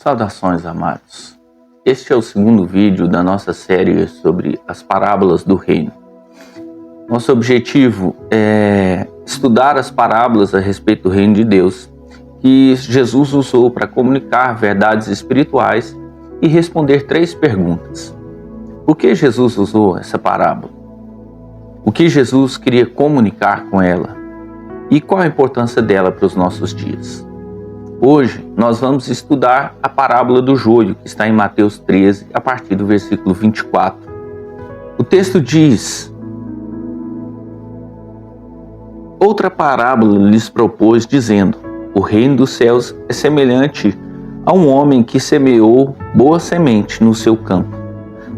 Saudações, amados. Este é o segundo vídeo da nossa série sobre as parábolas do reino. Nosso objetivo é estudar as parábolas a respeito do reino de Deus que Jesus usou para comunicar verdades espirituais e responder 3 perguntas. Por que Jesus usou essa parábola? O que Jesus queria comunicar com ela? E qual a importância dela para os nossos dias? Hoje nós vamos estudar a parábola do joio, que está em Mateus 13, a partir do versículo 24. O texto diz: outra parábola lhes propôs, dizendo: o reino dos céus é semelhante a um homem que semeou boa semente no seu campo.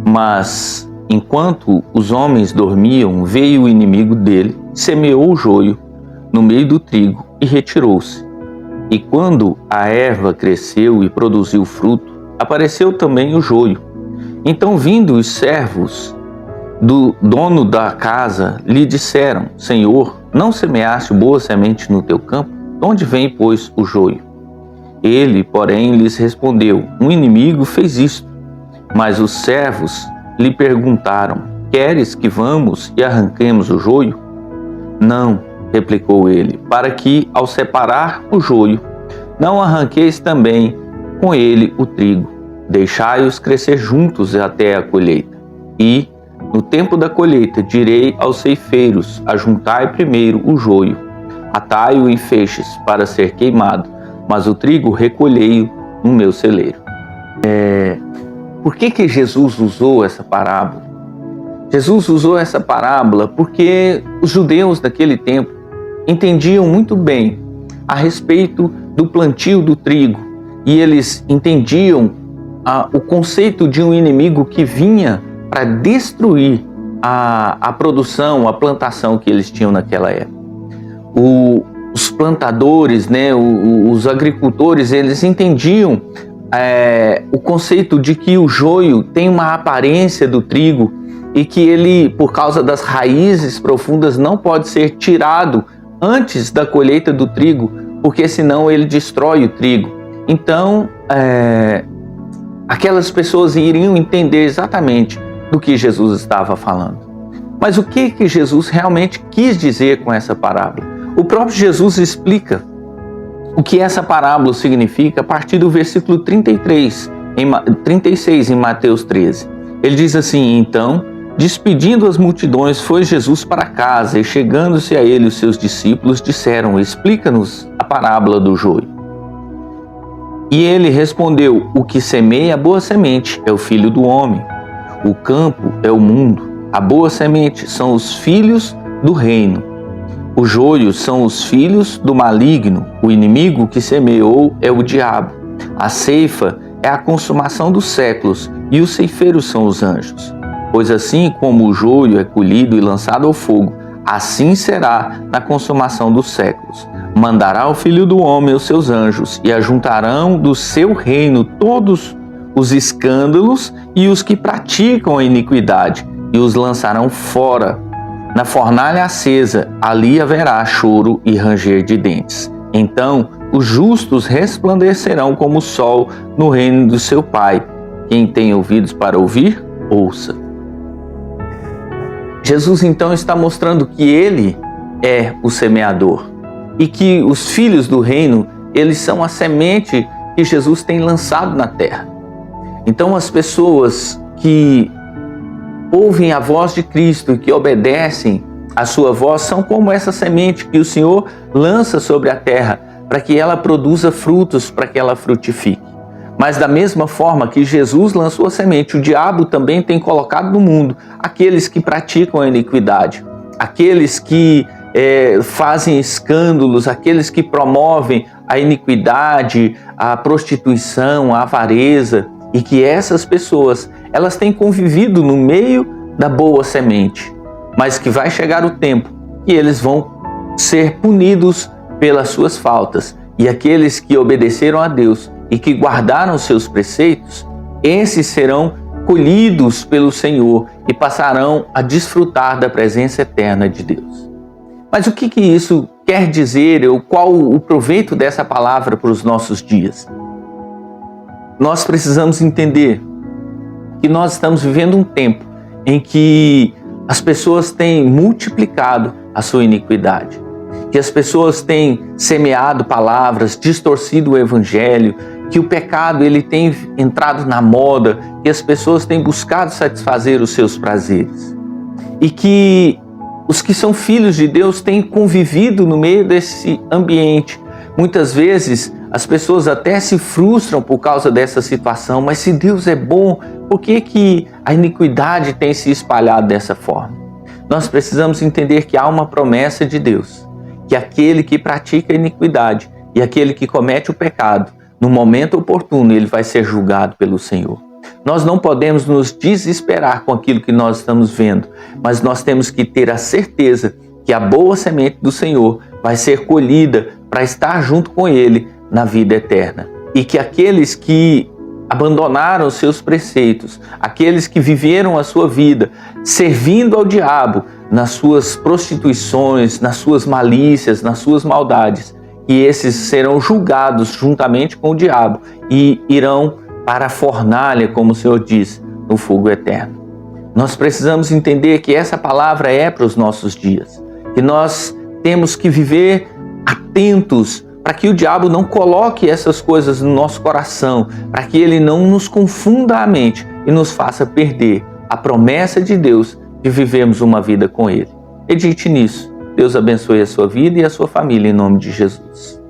Mas, enquanto os homens dormiam, veio o inimigo dele, semeou o joio no meio do trigo e retirou-se. E quando a erva cresceu e produziu fruto, apareceu também o joio. Então, vindo os servos do dono da casa, lhe disseram: Senhor, não semeaste boa semente no teu campo? De onde vem, pois, o joio? Ele, porém, lhes respondeu: um inimigo fez isto. Mas os servos lhe perguntaram: queres que vamos e arranquemos o joio? Não, replicou ele, para que, ao separar o joio, não arranqueis também com ele o trigo. Deixai-os crescer juntos até a colheita. E, no tempo da colheita, direi aos ceifeiros: ajuntai primeiro o joio, atai-o em feixes para ser queimado, mas o trigo recolhei-o no meu celeiro. Por que Jesus usou essa parábola? Jesus usou essa parábola porque os judeus daquele tempo entendiam muito bem a respeito do plantio do trigo e eles entendiam o conceito de um inimigo que vinha para destruir a produção, a plantação que eles tinham naquela época. Os plantadores, os agricultores, eles entendiam o conceito de que o joio tem uma aparência do trigo e que ele, por causa das raízes profundas, não pode ser tirado antes da colheita do trigo, porque senão ele destrói o trigo. Então, aquelas pessoas iriam entender exatamente do que Jesus estava falando. Mas o que Jesus realmente quis dizer com essa parábola? O próprio Jesus explica o que essa parábola significa a partir do versículo 36 em Mateus 13. Ele diz assim: então, despedindo as multidões, foi Jesus para casa, e chegando-se a ele os seus discípulos disseram: explica-nos a parábola do joio. E ele respondeu: o que semeia a boa semente é o filho do homem. O campo é o mundo. A boa semente são os filhos do reino. O joio são os filhos do maligno. O inimigo que semeou é o diabo. A ceifa é a consumação dos séculos, e os ceifeiros são os anjos. Pois assim como o joio é colhido e lançado ao fogo, assim será na consumação dos séculos. Mandará o Filho do Homem os seus anjos, e ajuntarão do seu reino todos os escândalos e os que praticam a iniquidade, e os lançarão fora na fornalha acesa. Ali haverá choro e ranger de dentes. Então os justos resplandecerão como o sol no reino do seu Pai. Quem tem ouvidos para ouvir, ouça. Jesus então está mostrando que ele é o semeador e que os filhos do reino, eles são a semente que Jesus tem lançado na terra. Então as pessoas que ouvem a voz de Cristo e que obedecem a sua voz são como essa semente que o Senhor lança sobre a terra para que ela produza frutos, para que ela frutifique. Mas da mesma forma que Jesus lançou a semente, o diabo também tem colocado no mundo aqueles que praticam a iniquidade, aqueles que fazem escândalos, aqueles que promovem a iniquidade, a prostituição, a avareza, e que essas pessoas, elas têm convivido no meio da boa semente, mas que vai chegar o tempo que eles vão ser punidos pelas suas faltas, e aqueles que obedeceram a Deus e que guardaram seus preceitos, esses serão colhidos pelo Senhor e passarão a desfrutar da presença eterna de Deus. Mas o que isso quer dizer, ou qual o proveito dessa palavra para os nossos dias? nós precisamos entender que nós estamos vivendo um tempo em que as pessoas têm multiplicado a sua iniquidade, que as pessoas têm semeado palavras, distorcido o evangelho, que o pecado ele tem entrado na moda, que as pessoas têm buscado satisfazer os seus prazeres. E que os que são filhos de Deus têm convivido no meio desse ambiente. Muitas vezes as pessoas até se frustram por causa dessa situação, mas se Deus é bom, por que a iniquidade tem se espalhado dessa forma? Nós precisamos entender que há uma promessa de Deus, que aquele que pratica a iniquidade e aquele que comete o pecado, no momento oportuno ele vai ser julgado pelo Senhor. Nós não podemos nos desesperar com aquilo que nós estamos vendo, mas nós temos que ter a certeza que a boa semente do Senhor vai ser colhida para estar junto com Ele na vida eterna. E que aqueles que abandonaram os seus preceitos, aqueles que viveram a sua vida servindo ao diabo nas suas prostituições, nas suas malícias, nas suas maldades, que esses serão julgados juntamente com o diabo e irão para a fornalha, como o Senhor diz, no fogo eterno. Nós precisamos entender que essa palavra é para os nossos dias, que nós temos que viver atentos para que o diabo não coloque essas coisas no nosso coração, para que ele não nos confunda a mente e nos faça perder a promessa de Deus de vivermos uma vida com Ele. Medite nisso. Deus abençoe a sua vida e a sua família em nome de Jesus.